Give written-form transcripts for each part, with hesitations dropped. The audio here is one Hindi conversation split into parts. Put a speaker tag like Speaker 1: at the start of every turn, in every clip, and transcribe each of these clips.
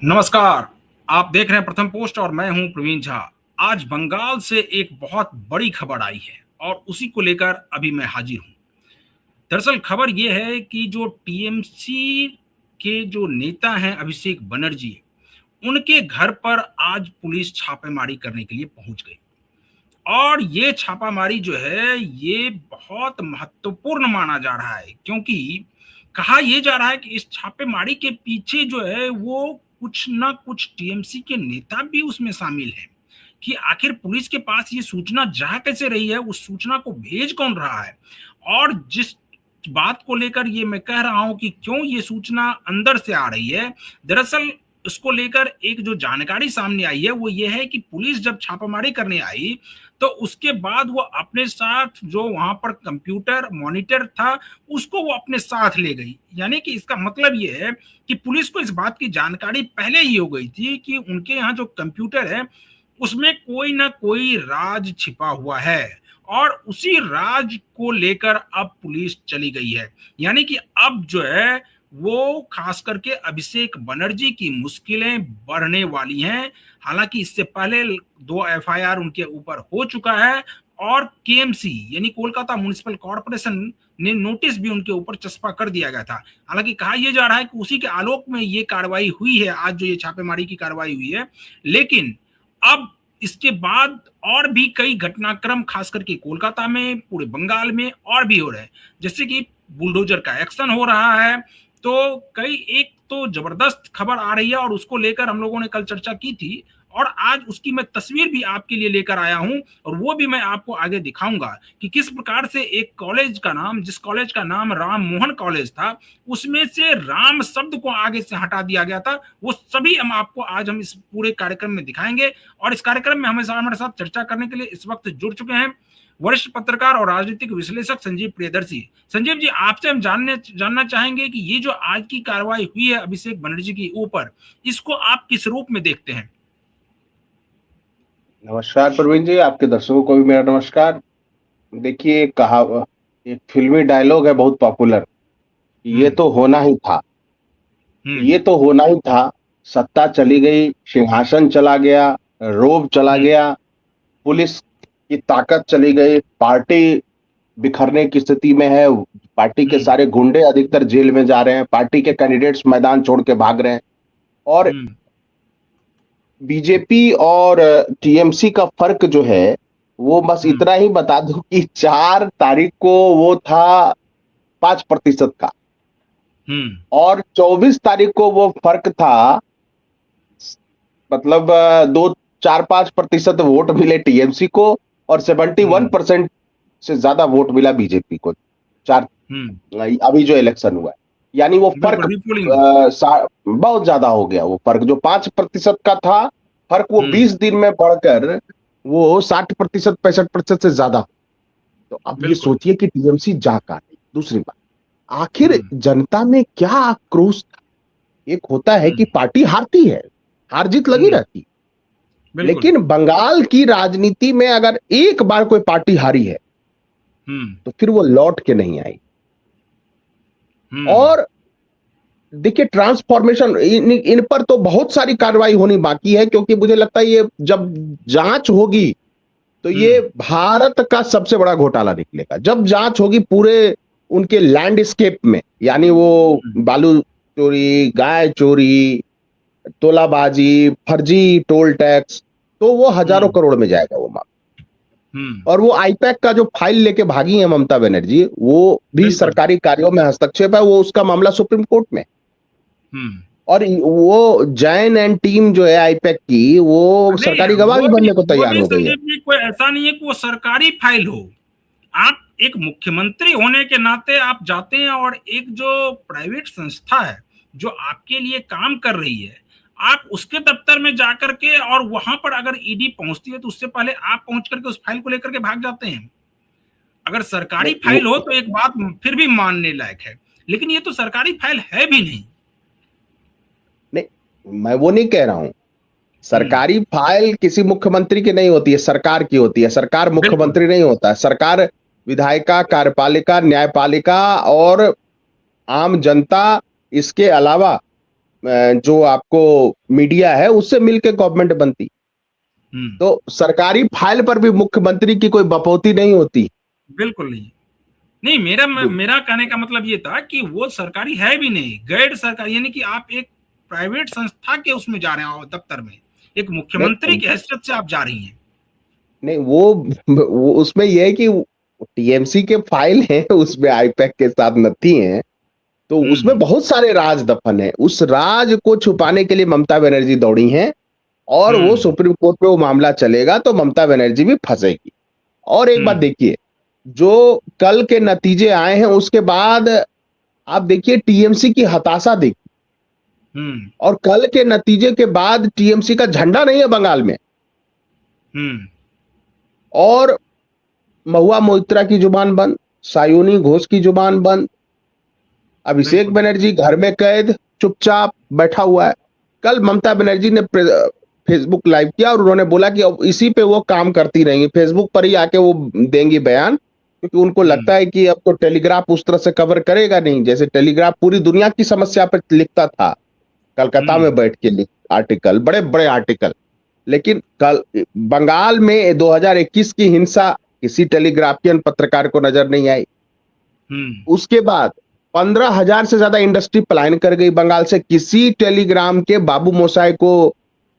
Speaker 1: नमस्कार। आप देख रहे हैं प्रथम पोस्ट और मैं हूं प्रवीण झा। आज बंगाल से एक बहुत बड़ी खबर आई है और उसी को लेकर अभी मैं हाजिर हूं। दरअसल खबर यह है कि जो टीएमसी के जो नेता हैं अभिषेक बनर्जी, उनके घर पर आज पुलिस छापेमारी करने के लिए पहुंच गई। और ये छापामारी जो है ये बहुत महत्वपूर्ण माना जा रहा है, क्योंकि कहा यह जा रहा है कि इस छापेमारी के पीछे जो है वो कुछ ना कुछ टीएमसी के नेता भी उसमें शामिल हैं। कि आखिर पुलिस के पास ये सूचना जा कैसे रही है, उस सूचना को भेज कौन रहा है, और जिस बात को लेकर ये मैं कह रहा हूं कि क्यों ये सूचना अंदर से आ रही है, दरअसल उसको लेकर एक जो जानकारी सामने आई है वो ये है कि पुलिस जब छापामारी करने आई तो उसके बाद वो अपने साथ जो वहां पर कंप्यूटर मॉनिटर था उसको वो अपने साथ ले गई। यानी कि इसका मतलब ये है कि पुलिस को इस बात की जानकारी पहले ही हो गई थी कि उनके यहाँ जो कंप्यूटर है उसमें कोई ना कोई राज छिपा हुआ है, और उसी राज को लेकर अब पुलिस चली गई है। यानी कि अब जो है वो खास करके अभिषेक बनर्जी की मुश्किलें बढ़ने वाली हैं। हालांकि इससे पहले 2 एफआईआर उनके ऊपर हो चुका है, और केएमसी यानी कोलकाता म्युनिसिपल कॉर्पोरेशन ने नोटिस भी उनके ऊपर चस्पा कर दिया गया था। हालांकि कहा यह जा रहा है कि उसी के आलोक में ये कार्रवाई हुई है, आज जो ये छापेमारी की कार्रवाई हुई है। लेकिन अब इसके बाद और भी कई घटनाक्रम खास करके कोलकाता में, पूरे बंगाल में और भी हो रहे हैं। जैसे कि बुलडोजर का एक्शन हो रहा है, तो कई एक तो जबरदस्त खबर आ रही है और उसको लेकर हम लोगों ने कल चर्चा की थी, और आज उसकी मैं तस्वीर भी आपके लिए लेकर आया हूं, और वो भी मैं आपको आगे दिखाऊंगा कि किस प्रकार से एक कॉलेज का नाम, जिस कॉलेज का नाम राम मोहन कॉलेज था, उसमें से राम शब्द को आगे से हटा दिया गया था। वो सभी हम इस पूरे कार्यक्रम में दिखाएंगे। और इस कार्यक्रम में हमारे साथ चर्चा करने के लिए इस वक्त जुड़ चुके हैं वरिष्ठ पत्रकार और राजनीतिक विश्लेषक संजीव प्रियदर्शी। संजीव जी, आपसे हम जानना चाहेंगे कि ये जो आज की कार्रवाई हुई है अभिषेक बनर्जी के ऊपर, इसको आप किस रूप में देखते हैं?
Speaker 2: नमस्कार प्रवीण जी, आपके दर्शकों को भी मेरा नमस्कार। देखिए, कहा एक फिल्मी डायलॉग है बहुत पॉपुलर, ये तो होना ही था। ये तो होना ही था। सत्ता चली गई, सिंहासन चला गया, रोब चला गया, पुलिस की ताकत चली गई, पार्टी बिखरने की स्थिति में है। पार्टी के सारे गुंडे अधिकतर जेल में जा रहे हैं, पार्टी के कैंडिडेट्स मैदान छोड़ के भाग रहे हैं। और बीजेपी और टीएमसी का फर्क जो है वो बस इतना ही बता दूं कि 4 तारीख को वो था 5% का, और 24 तारीख को वो फर्क था, मतलब 2-4-5% वोट मिले टीएमसी को और 71% से ज्यादा वोट मिला बीजेपी को। अभी जो इलेक्शन हुआ है, यानी वो फर्क बहुत ज्यादा हो गया। वो फर्क जो 5% का था, फर्क वो 20 दिन में बढ़कर वो 60%, 65% से ज्यादा। तो अब ये सोचिए कि टीएमसी जा का नहीं। दूसरी बात, आखिर जनता में क्या आक्रोश था? एक होता है कि पार्टी हारती है, हार जीत लगी रहती, लेकिन बंगाल की राजनीति में अगर एक बार कोई पार्टी हारी है तो फिर वो लौट के नहीं आई। और देखिए, ट्रांसफॉर्मेशन इन पर तो बहुत सारी कार्रवाई होनी बाकी है, क्योंकि मुझे लगता है ये जब जांच होगी तो ये भारत का सबसे बड़ा घोटाला निकलेगा। जब जांच होगी पूरे उनके लैंडस्केप में, यानी वो बालू चोरी, गाय चोरी, तोलाबाजी, फर्जी टोल टैक्स, तो वो हजारों करोड़ में जाएगा वो मामला। और वो आईपैक का जो फाइल लेके भागी है ममता बनर्जी, वो भी सरकारी कार्यों में हस्तक्षेप है, वो उसका मामला सुप्रीम कोर्ट में। और वो जैन एंड टीम जो है आईपैक की, वो सरकारी गवाह भी बनने को तैयार हो गई है।
Speaker 1: कोई ऐसा नहीं है कि वो सरकारी फाइल हो। आप एक मुख्यमंत्री होने के नाते आप जाते हैं और एक जो प्राइवेट संस्था है जो आपके लिए काम कर रही है, आप उसके दफ्तर में जाकर के, और वहां पर अगर ईडी पहुंचती है तो उससे पहले आप पहुंच करके उस फाइल को लेकर के भाग जाते हैं। अगर सरकारी फाइल हो तो एक बात फिर भी मानने लायक है, लेकिन ये तो सरकारी फाइल है भी नहीं।
Speaker 2: मैं वो नहीं कह रहा हूं, सरकारी फाइल किसी मुख्यमंत्री की नहीं होती है, सरकार की होती है। सरकार मुख्यमंत्री नहीं होता है। सरकार विधायिका, कार्यपालिका, न्यायपालिका और आम जनता, इसके अलावा जो आपको मीडिया है उससे मिलके गवर्नमेंट बनती।
Speaker 1: हम्म।
Speaker 2: तो सरकारी फाइल पर भी मुख्यमंत्री की कोई बपौती नहीं होती।
Speaker 1: बिल्कुल नहीं। नहीं, मेरा
Speaker 2: बिल-
Speaker 1: मेरा कहने का मतलब ये था कि वो सरकारी है भी नहीं, गैर सरकारी, यानी कि आप एक प्राइवेट संस्था के उसमें जा रहे हो, दफ्तर में एक मुख्यमंत्री
Speaker 2: नहीं
Speaker 1: की हैसियत से आप जा रही हैं।
Speaker 2: नहीं वो उसमें ये है कि टीएमसी के फाइल हैं उसमें आईपैक के साथ नथी हैं, तो उसमें
Speaker 1: हम्म।
Speaker 2: बहुत सारे राज दफन है। उस राज को छुपाने के लिए ममता बनर्जी दौड़ी हैं, और वो
Speaker 1: हम्म।
Speaker 2: सुप्रीम कोर्ट में वो मामला चलेगा तो ममता बनर्जी भी फंसेगी। और एक बात
Speaker 1: हम्म।
Speaker 2: देखिए, जो कल के नतीजे आए हैं उसके बाद आप देखिए टीएमसी की हताशा देखिए।
Speaker 1: हम्म।
Speaker 2: और कल के नतीजे के बाद टीएमसी का झंडा नहीं है बंगाल में।
Speaker 1: हम्म।
Speaker 2: और महुआ मोइत्रा की जुबान बंद, सायोनी घोष की जुबान बंद, अभिषेक
Speaker 1: बिल्कुल।
Speaker 2: बनर्जी घर में कैद, चुपचाप बैठा हुआ है। कल ममता बनर्जी ने फेसबुक लाइव किया और उन्होंने बोला कि अब इसी पे वो काम करती रहेंगी, फेसबुक पर ही आके वो देंगी बयान, क्योंकि उनको लगता
Speaker 1: हम्म।
Speaker 2: है कि अब तो टेलीग्राफ उस तरह से कवर करेगा नहीं, जैसे टेलीग्राफ पूरी दुनिया की समस्या पर लिखता था, कलकत्ता में
Speaker 1: हम्म।
Speaker 2: बैठ के आर्टिकल, बड़े बड़े आर्टिकल। लेकिन कल बंगाल में 2021 की हिंसा किसी टेलीग्राफियन पत्रकार को नजर नहीं आई।
Speaker 1: हम्म।
Speaker 2: उसके बाद 15,000 से ज्यादा इंडस्ट्री पलायन कर गई बंगाल से, किसी टेलीग्राम के बाबू मोसाई को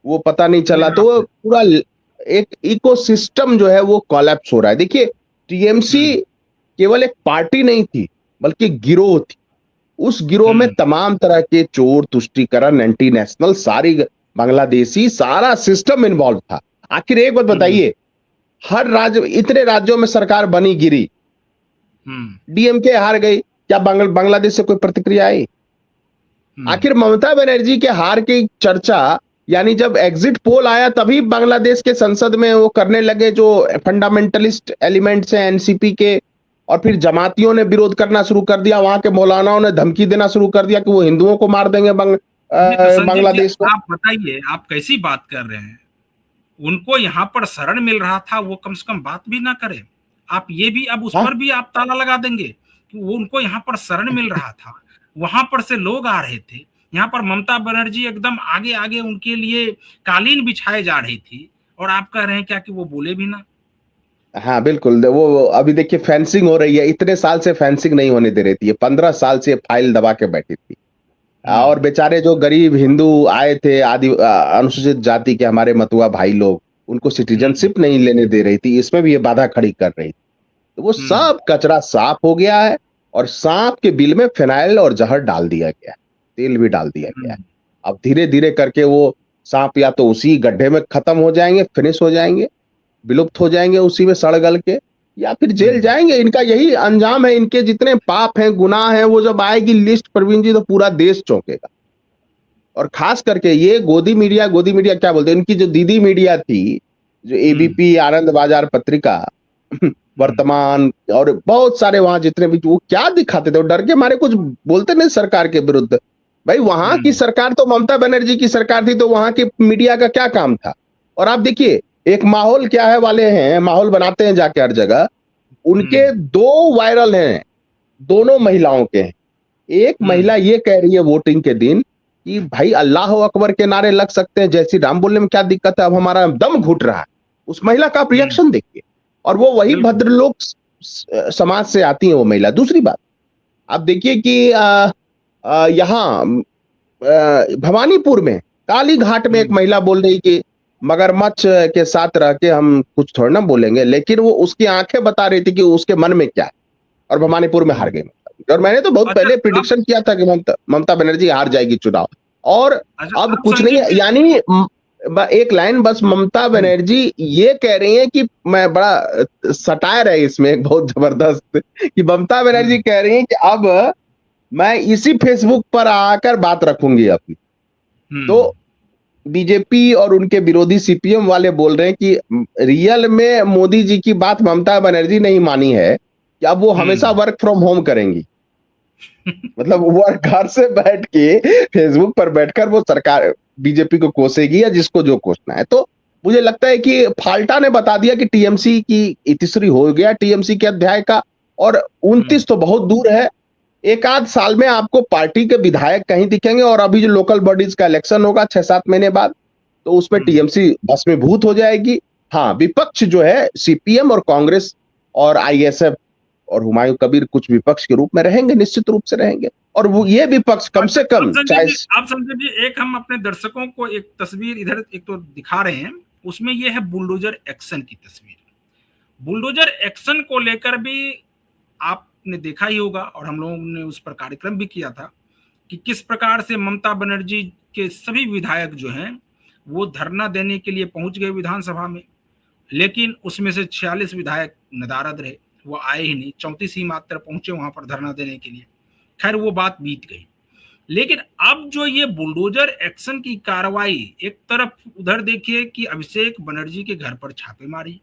Speaker 2: वो पता नहीं चला। तो वो
Speaker 1: निराश है।
Speaker 2: पूरा एक इकोसिस्टम जो है वो कोलैप्स हो रहा है। देखिए, टीएमसी
Speaker 1: हम्म।
Speaker 2: केवल एक पार्टी नहीं थी, बल्कि गिरोह थी। उस गिरोह में
Speaker 1: हम्म।
Speaker 2: तमाम तरह के चोर, तुष्टीकरण, एंटी नेशनल, सारी बांग्लादेशी, सारा सिस्टम इन्वॉल्व था। आखिर एक बात
Speaker 1: हम्म।
Speaker 2: बताइए, हर राज्य, इतने राज्यों में सरकार बनी गिरी,
Speaker 1: हम्म।
Speaker 2: डीएमके हार गई, क्या बांग्लादेश से कोई प्रतिक्रिया आई?
Speaker 1: हम्म।
Speaker 2: आखिर ममता बनर्जी के हार की चर्चा, यानी जब एग्जिट पोल आया तभी बांग्लादेश के संसद में वो करने लगे, जो फंडामेंटलिस्ट एलिमेंट्स हैं एनसीपी के, और फिर जमातियों ने विरोध करना शुरू कर दिया, वहां के मौलानाओं ने धमकी देना शुरू कर दिया कि वो हिंदुओं को मार देंगे
Speaker 1: नहीं तो संजीव जी,
Speaker 2: बांग्लादेश में।
Speaker 1: आप बताइए, आप कैसी बात कर रहे हैं? उनको यहाँ पर शरण मिल रहा था, वो कम से कम बात भी ना करे। आप ये भी, अब उस
Speaker 2: हाँ
Speaker 1: पर भी आप ताला लगा देंगे कि वो, उनको यहाँ पर शरण मिल रहा था, वहां पर से लोग आ रहे थे, यहाँ पर ममता बनर्जी एकदम आगे आगे उनके लिए कालीन बिछाए जा रही थी, और आप कह रहे हैं क्या कि वो बोले भी ना?
Speaker 2: हाँ बिल्कुल, वो अभी देखिए फेंसिंग हो रही है, इतने साल से फेंसिंग नहीं होने दे रही थी, ये 15 साल से फाइल दबा के बैठी थी। और
Speaker 1: हम्म।
Speaker 2: बेचारे जो गरीब हिंदू आए थे, अनुसूचित जाति के हमारे मतुआ भाई लोग, उनको
Speaker 1: हम्म।
Speaker 2: सिटीजनशिप नहीं लेने दे रही थी, इसमें भी ये बाधा खड़ी कर रही थी। तो वो
Speaker 1: हम्म।
Speaker 2: सब कचरा साफ हो गया है, और सांप के बिल में फिनाइल और जहर डाल दिया गया है, तेल भी डाल दिया गया है।
Speaker 1: हम्म।
Speaker 2: अब धीरे धीरे करके वो सांप या तो उसी गड्ढे में खत्म हो जाएंगे, फिनिश हो जाएंगे, विलुप्त हो जाएंगे उसी में सड़ गल के, या फिर जेल
Speaker 1: हम्म।
Speaker 2: जाएंगे। इनका यही अंजाम है, इनके जितने पाप हैं, गुनाह हैं, वो जब आएगी लिस्ट प्रवीण जी, तो पूरा देश चौंकेगा। और खास करके ये गोदी मीडिया क्या बोलते हैं, इनकी जो दीदी मीडिया थी, जो
Speaker 1: हम्म।
Speaker 2: एबीपी, आनंद बाजार पत्रिका,
Speaker 1: हम्म।
Speaker 2: वर्तमान, और बहुत सारे वहां जितने भी, वो क्या दिखाते थे, वो डर के मारे कुछ बोलते नहीं सरकार के विरुद्ध। भाई वहां की
Speaker 1: हम्म।
Speaker 2: सरकार तो ममता बनर्जी की सरकार थी, तो वहां की मीडिया का क्या काम था? और आप देखिए, एक माहौल क्या है वाले हैं, माहौल बनाते हैं जाके हर जगह। उनके
Speaker 1: हम्म।
Speaker 2: दो वायरल हैं, दोनों महिलाओं के हैं। एक
Speaker 1: हम्म।
Speaker 2: महिला ये कह रही है वोटिंग के दिन कि भाई अल्लाह अकबर के नारे लग सकते हैं, जय श्री राम बोलने में क्या दिक्कत है, अब हमारा दम घुट रहा है। उस महिला का आप
Speaker 1: हम्म।
Speaker 2: रिएक्शन देखिए। और वो वही
Speaker 1: बिल्कुल।
Speaker 2: भद्रलोक समाज से आती है वो महिला। दूसरी बात, आप देखिए कि यहाँ भवानीपुर में काली घाट में एक
Speaker 1: हम्म।
Speaker 2: महिला बोल रही कि मगरमच्छ के साथ रह के हम कुछ थोड़ा ना बोलेंगे, लेकिन वो उसकी आंखें बता रही थी कि उसके मन में क्या है। और भवानीपुर में हार
Speaker 1: हम्म।
Speaker 2: गई। और मैंने तो बहुत
Speaker 1: अच्छा
Speaker 2: पहले
Speaker 1: अब,
Speaker 2: प्रिडिक्शन किया था कि ममता बनर्जी हार जाएगी चुनाव। और
Speaker 1: अच्छा
Speaker 2: अब
Speaker 1: अब
Speaker 2: कुछ नहीं
Speaker 1: संजीव
Speaker 2: है,
Speaker 1: जी।
Speaker 2: यानी एक लाइन बस, ममता
Speaker 1: हम्म।
Speaker 2: बनर्जी ये कह रही है कि मैं बड़ा सटायर है इसमें एक बहुत जबरदस्त, कि ममता बनर्जी
Speaker 1: हम्म।
Speaker 2: कह रही है कि अब मैं इसी फेसबुक पर आकर बात रखूंगी अपनी। तो
Speaker 1: हम्म।
Speaker 2: बीजेपी और उनके विरोधी सीपीएम वाले बोल रहे हैं कि रियल में मोदी जी की बात ममता बनर्जी नहीं मानी है, कि अब वो हमेशा
Speaker 1: हम्म।
Speaker 2: वर्क फ्रॉम होम करेंगी। मतलब वो घर से बैठ के फेसबुक पर बैठकर वो सरकार बीजेपी को कोसेगी, या जिसको जो कोसना है। तो मुझे लगता है कि फाल्टा ने बता दिया कि टीएमसी की इतिश्री हो गया, टीएमसी के अध्याय का। और 29 तो बहुत दूर है, एक आध साल में आपको पार्टी के विधायक कहीं दिखेंगे, और अभी जो लोकल बॉडीज का इलेक्शन होगा 6-7 महीने बाद, तो उसमें टीएमसी भस्मीभूत हो जाएगी। हाँ, विपक्ष जो है सीपीएम और कांग्रेस और आईएसएफ और हुमायूं कबीर कुछ विपक्ष के रूप में रहेंगे, निश्चित रूप से रहेंगे। और वो ये विपक्ष कम से कम चाहे
Speaker 1: आप संजय जी, एक हम अपने दर्शकों को एक तस्वीर इधर एक तो दिखा रहे हैं, उसमें ये है बुलडोजर एक्शन की तस्वीर। बुलडोजर एक्शन को लेकर भी आपने देखा ही होगा, और हम लोगों ने उस पर कार्यक्रम भी किया था कि किस प्रकार से ममता बनर्जी के सभी विधायक जो हैं वो धरना देने के लिए पहुंच गए विधानसभा में, लेकिन उसमें से 46 विधायक नदारद रहे, वो आए ही नहीं, 34 ही मात्र पहुंचे वहां पर धरना देने के लिए। खैर वो बात बीत गई। लेकिन अब जो ये बुलडोजर एक्शन की कार्रवाई, एक तरफ उधर देखिए कि अभिषेक बनर्जी के घर पर छापेमारी,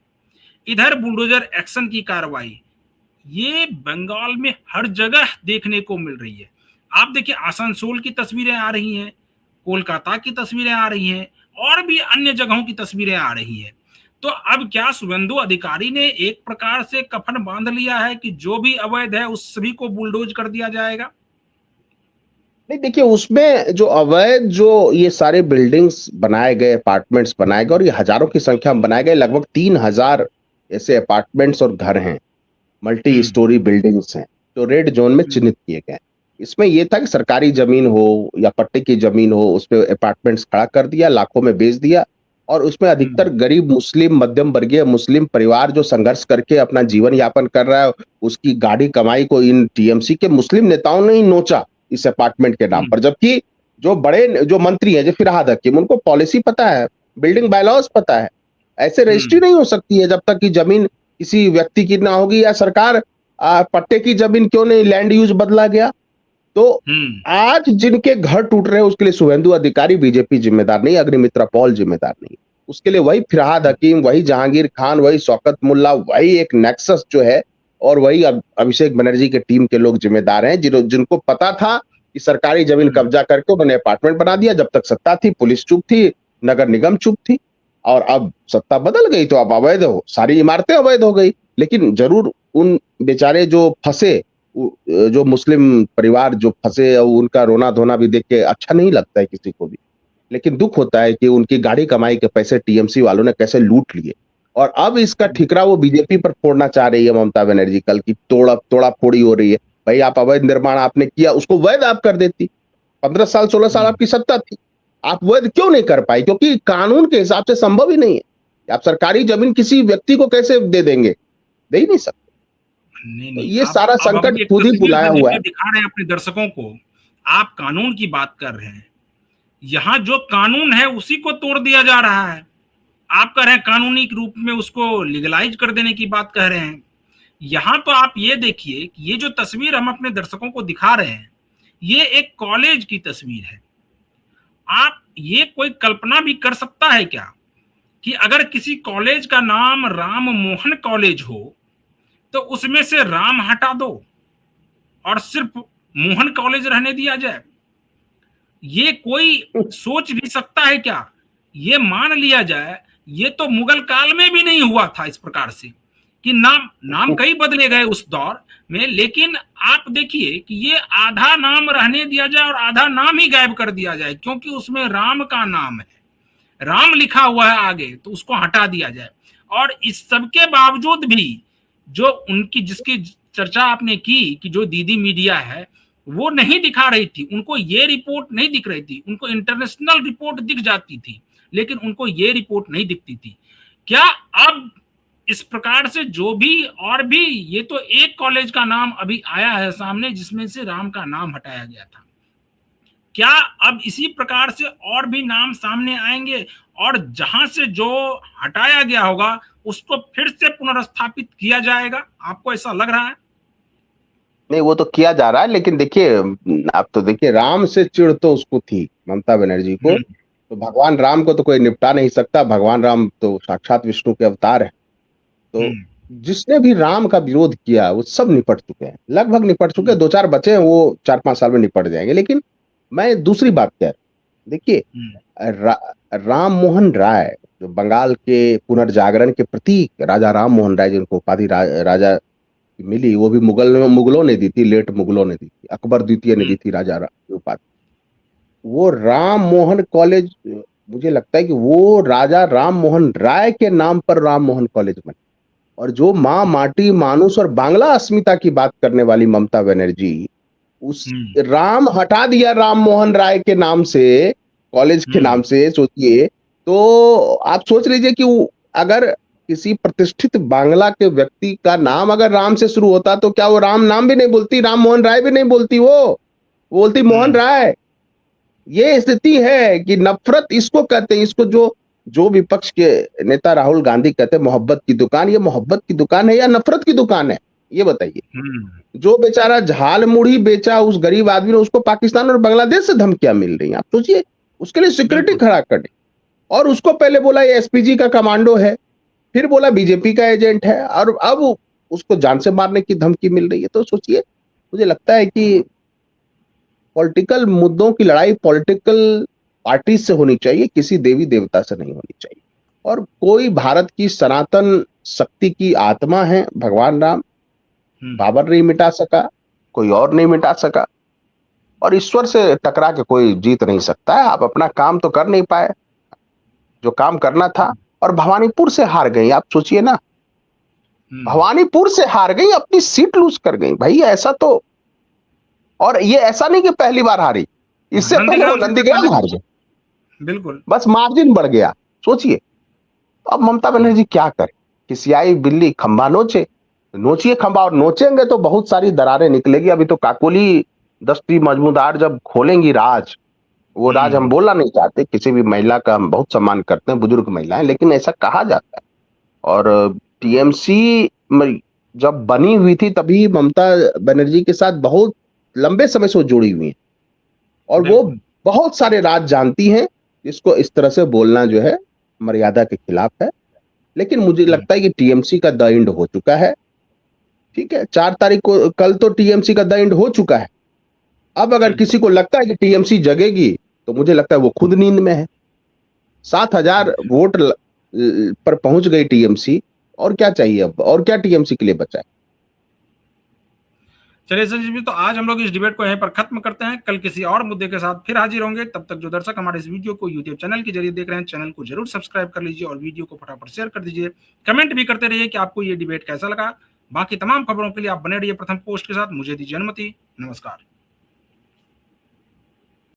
Speaker 1: इधर बुलडोजर एक्शन की कार्रवाई, ये बंगाल में हर जगह देखने को मिल रही है। आप देखिए आसनसोल की तस्वीरें आ रही हैं, कोलकाता की तस्वीरें आ रही हैं, और भी अन्य जगहों की तस्वीरें आ रही हैं। तो अब क्या शुभेंदु अधिकारी ने एक प्रकार से कफन बांध लिया है कि जो भी अवैध है उस सभी को बुलडोज कर दिया जाएगा?
Speaker 2: नहीं, देखिए उसमें जो अवैध जो ये सारे बिल्डिंग्स बनाए गए, अपार्टमेंट्स बनाए गए, और ये हजारों की संख्या में बनाए गए, लगभग 3,000 ऐसे अपार्टमेंट्स और घर हैं, मल्टी स्टोरी बिल्डिंग्स हैं जो रेड जोन में चिन्हित किए गए। इसमें यह था कि सरकारी जमीन हो या पट्टे की जमीन हो, उस पे अपार्टमेंट्स खड़ा कर दिया, लाखों में बेच दिया, और उसमें अधिकतर गरीब मुस्लिम मध्यम वर्गीय मुस्लिम परिवार जो संघर्ष करके अपना जीवन यापन कर रहा है, उसकी गाढ़ी कमाई को इन टीएमसी के मुस्लिम नेताओं ने ही नोचा इस अपार्टमेंट के नाम पर। जबकि जो बड़े जो मंत्री हैं, जो फिरहाद हकीम, उनको पॉलिसी पता है, बिल्डिंग बायलॉज पता है, ऐसे रजिस्ट्री नहीं हो सकती है जब तक कि जमीन किसी व्यक्ति की ना होगी, या सरकार पट्टे की जमीन क्यों नहीं, लैंड यूज बदला गया। तो आज जिनके घर टूट रहे हैं उसके लिए शुभेंदु अधिकारी बीजेपी जिम्मेदार नहीं, अग्निमित्रा पॉल जिम्मेदार नहीं, उसके लिए वही फिरहाद हकीम, वही जहांगीर खान, वही शौकत मुल्ला, वही एक नेक्सस जो है, और वही अभिषेक बनर्जी के टीम के लोग जिम्मेदार हैं, जिनको पता था कि सरकारी जमीन कब्जा करके उन्होंने अपार्टमेंट बना दिया। जब तक सत्ता थी पुलिस चुप थी, नगर निगम चुप थी, और अब सत्ता बदल गई तो अब अवैध हो, सारी इमारतें अवैध हो गई। लेकिन जरूर उन बेचारे जो फंसे, जो मुस्लिम परिवार जो फंसे, उनका रोना धोना भी देख के अच्छा नहीं लगता है किसी को भी। लेकिन दुख होता है कि उनकी गाड़ी कमाई के पैसे टीएमसी वालों ने कैसे लूट लिए, और अब इसका ठिकरा वो बीजेपी पर फोड़ना चाह रही है ममता बनर्जी। कल की तोड़ा फोड़ी हो रही है, भाई आप अवैध निर्माण आपने किया, उसको वैध आप कर देती। 15 साल 16 साल आपकी सत्ता थी, आप वैध क्यों नहीं कर पाई? क्योंकि कानून के हिसाब से संभव ही नहीं है। आप सरकारी जमीन किसी व्यक्ति को कैसे दे देंगे? दे ही नहीं सकते।
Speaker 1: नहीं
Speaker 2: तो
Speaker 1: नहीं,
Speaker 2: ये सारा संकट खुद ही बुलाया हुआ है।
Speaker 1: दिखा रहे हैं अपने दर्शकों को, आप कानून की बात कर रहे हैं, यहाँ जो कानून है उसी को तोड़ दिया जा रहा है। आप कह रहे हैं कानूनी रूप में उसको लीगलाइज कर देने की बात कह रहे हैं। यहाँ तो आप ये देखिए कि ये जो तस्वीर हम अपने दर्शकों को दिखा रहे हैं, ये एक कॉलेज की तस्वीर है। आप ये कोई कल्पना भी कर सकता है क्या कि अगर किसी कॉलेज का नाम राम मोहन कॉलेज हो तो उसमें से राम हटा दो और सिर्फ मोहन कॉलेज रहने दिया जाए? ये कोई सोच भी सकता है क्या? ये मान लिया जाए, ये तो मुगल काल में भी नहीं हुआ था इस प्रकार से कि नाम कई बदले गए उस दौर में, लेकिन आप देखिए कि ये आधा नाम रहने दिया जाए और आधा नाम ही गायब कर दिया जाए, क्योंकि उसमें राम का नाम है, राम लिखा हुआ है आगे, तो उसको हटा दिया जाए। और इस सब के बावजूद भी जो उनकी जिसकी चर्चा आपने की कि जो दीदी मीडिया है वो नहीं दिखा रही थी, उनको ये रिपोर्ट नहीं दिख रही थी, उनको इंटरनेशनल रिपोर्ट दिख जाती थी लेकिन उनको ये रिपोर्ट नहीं दिखती थी। क्या अब इस प्रकार से जो भी और भी, ये तो एक कॉलेज का नाम अभी आया है सामने जिसमें से राम का नाम हटाया गया था, क्या अब इसी प्रकार से और भी नाम सामने आएंगे और जहां से जो हटाया गया होगा उसको फिर से पुनर्स्थापित किया जाएगा? आपको ऐसा लग रहा है?
Speaker 2: नहीं, वो तो किया जा रहा है, लेकिन देखिए आप तो देखिए, राम से चिढ़ तो उसको थी ममता बनर्जी को, तो भगवान राम को तो कोई निपटा नहीं सकता। भगवान राम तो साक्षात विष्णु के अवतार है। तो जिसने भी राम का विरोध किया वो सब निपट चुके हैं, लगभग निपट चुके हैं। 2-4 बचे हैं, वो 4-5 साल में निपट जाएंगे। लेकिन मैं दूसरी बात कह रहा हूं, देखिए राम मोहन राय जो बंगाल के पुनर्जागरण के प्रतीक, राजा राम मोहन राय जिनको उपाधि राजा मिली, वो भी मुगलों ने दी थी, लेट मुगलों ने दी थी। अकबर द्वितीय ने दी थी राजा की उपाधि। वो राम मोहन कॉलेज, मुझे लगता है कि वो राजा राम मोहन राय के नाम पर राम मोहन कॉलेज बना। और जो माँ माटी मानुष और बांग्ला अस्मिता की बात करने वाली ममता बनर्जी, उस राम हटा दिया राम मोहन राय के नाम से, कॉलेज के नाम से। सोचिए, तो आप सोच लीजिए कि अगर किसी प्रतिष्ठित बांग्ला के व्यक्ति का नाम अगर राम से शुरू होता तो क्या वो राम नाम भी नहीं बोलती, राम मोहन राय भी नहीं बोलती, वो बोलती मोहन राय। ये स्थिति है कि नफरत इसको कहते हैं, इसको जो जो विपक्ष के नेता राहुल गांधी कहते हैं मोहब्बत की दुकान। ये मोहब्बत की दुकान है या नफरत की दुकान है, ये बताइए। जो बेचारा झाल मुढ़ी बेचा उस गरीब आदमी ने, उसको पाकिस्तान और बांग्लादेश से धमकियां मिल रही हैं। आप सोचिए, उसके लिए सिक्योरिटी खड़ा कर दी, और उसको पहले बोला ये एसपीजी का कमांडो है, फिर बोला बीजेपी का एजेंट है, और अब उसको जान से मारने की धमकी मिल रही है। तो सोचिए, मुझे लगता है कि पॉलिटिकल मुद्दों की लड़ाई पॉलिटिकल पार्टी से होनी चाहिए, किसी देवी देवता से नहीं होनी चाहिए। और कोई भारत की सनातन शक्ति की आत्मा है भगवान राम, बाबर नहीं मिटा सका, कोई और नहीं मिटा सका, और ईश्वर से टकरा के कोई जीत नहीं सकता है। आप अपना काम तो कर नहीं पाए जो काम करना था, और भवानीपुर से हार गई। आप सोचिए ना, भवानीपुर से हार गई, अपनी सीट लूज कर गई भाई। ऐसा तो, और ये ऐसा नहीं कि पहली बार हारी, इससे पहले वो नंदीग्राम हार गए,
Speaker 1: बिल्कुल,
Speaker 2: बस मार्जिन बढ़ गया। सोचिए, अब ममता बनर्जी क्या करे, किसियाई बिल्ली खंबा नोचे, नोचिए खंबा, और नोचेंगे तो बहुत सारी दरारें निकलेगी। अभी तो काकोली दस्ती मजमूदार जब खोलेंगी राज, वो राज हम बोलना नहीं चाहते, किसी भी महिला का हम बहुत सम्मान करते हैं, बुजुर्ग महिलाएं, लेकिन ऐसा कहा जाता है। और टीएमसी जब बनी हुई थी तभी ममता बनर्जी के साथ बहुत लंबे समय से वो जुड़ी हुई है, और वो बहुत सारे राज जानती हैं। इसको इस तरह से बोलना जो है मर्यादा के खिलाफ है। लेकिन मुझे लगता है कि टीएमसी का द एंड हो चुका है। ठीक है, 4 तारीख को, कल तो टीएमसी का द एंड हो चुका है। अब अगर किसी को लगता है कि टीएमसी जगेगी, तो मुझे लगता है वो खुद नींद में है। 7,000 वोट पर पहुंच गई टीएमसी, और क्या चाहिए अब, और क्या टीएमसी के लिए बचा है।
Speaker 1: चलिए संजीव जी, तो आज हम लोग इस डिबेट को यहीं पर खत्म करते हैं। कल किसी और मुद्दे के साथ फिर हाजिर होंगे। तब तक जो दर्शक हमारे इस वीडियो को यूट्यूब चैनल के जरिए देख रहे हैं, चैनल को जरूर सब्सक्राइब कर लीजिए, और वीडियो को फटाफट शेयर कर दीजिए। कमेंट भी करते रहिए कि आपको ये डिबेट कैसा लगा। बाकी तमाम खबरों के लिए आप बने रहिए प्रथम पोस्ट के साथ। मुझे दीजिए अनुमति, नमस्कार।